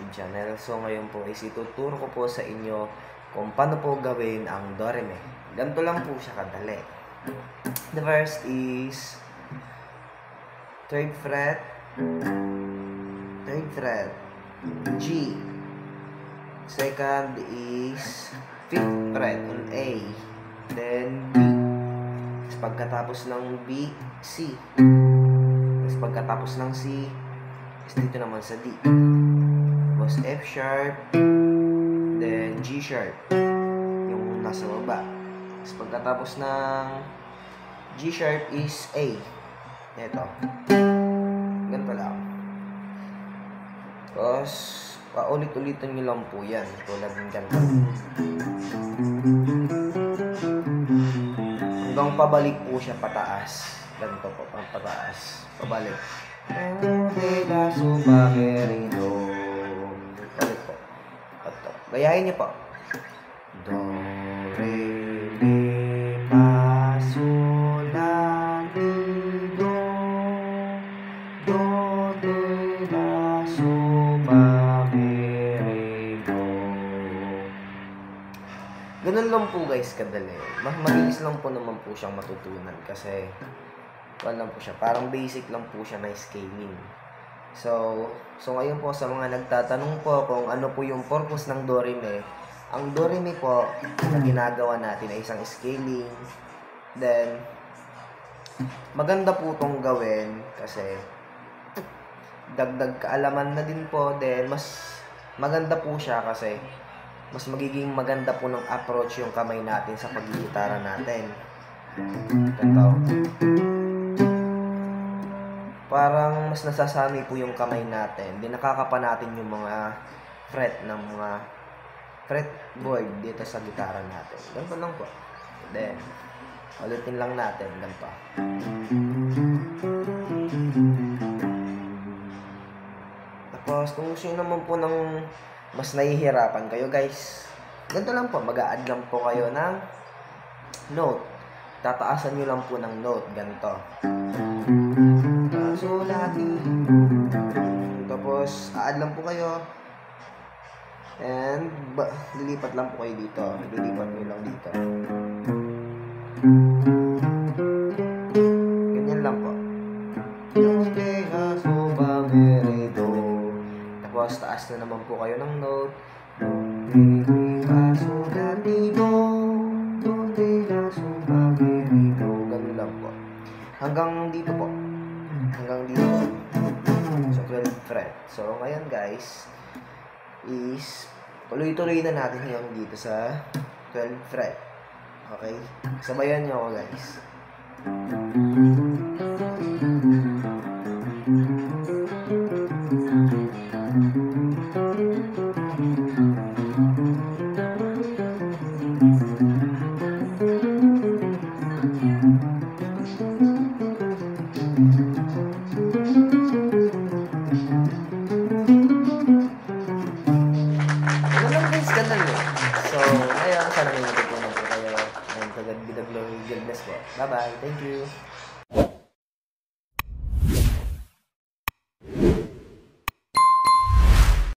YouTube channel. So ngayon po is ituturo ko po sa inyo kung paano po gawin ang do re mi. Ganito lang po siya kadali. The first is 3rd fret, G. Second is 5th fret on A, then B. Tapos pagkatapos ng B, C. Tapos pagkatapos ng C, dito naman sa D. Tapos F sharp, then G sharp, yung nasa baba. Tapos pagkatapos ng G sharp is A. Ito. Ganito lang. Tapos paulit-ulitin nyo lang po yan. Tulad ng ganito. Hanggang pabalik po siya pataas. Ganito po, pataas. Pabalik. Balik po. Ito. Gayahin nyo po. Do, re, mi, fa, sol, la, ti, do. Do, de, la, so, fa, mi, re, do. Ganun lang po guys kadali. Mabilis lang po naman po siyang matutunan kasi lang po siya. Parang basic lang po siya na scaling. So ngayon po sa mga nagtatanong po kung ano po yung purpose ng do re mi. Ang do re mi po na ginagawa natin ay isang scaling. Then maganda po tong gawin kasi dagdag kaalaman na din po. Then mas maganda po siya kasi mas magiging maganda po ng approach yung kamay natin sa paggigitara natin. Ito. Parang mas nasasanay po yung kamay natin. Di nakakapa natin yung mga fret ng mga fretboard dito sa gitara natin. Ganito lang po. Then, ulitin lang natin. Ganito. Tapos, kung gusto nyo naman po ng mas nahihirapan kayo guys, ganito lang po. Mag-a-add lang po kayo ng note. Tataasan nyo lang po ng note. Ganito. So, tapos, add lang po kayo. And, lilipat lang po kayo dito. Lilipat nyo lang dito. Ganyan lang po. Tapos, taas na naman po kayo ng note. Ganun lang po. Hanggang dito po. Hanggang dito. So, 12th fret. So, ngayon guys, is tuloy-tuloy na natin yung dito sa 12th fret. Okay? Sabayan nyo ako guys. Sana may natutunan po kayo. And God bless po. Bye-bye. Thank you.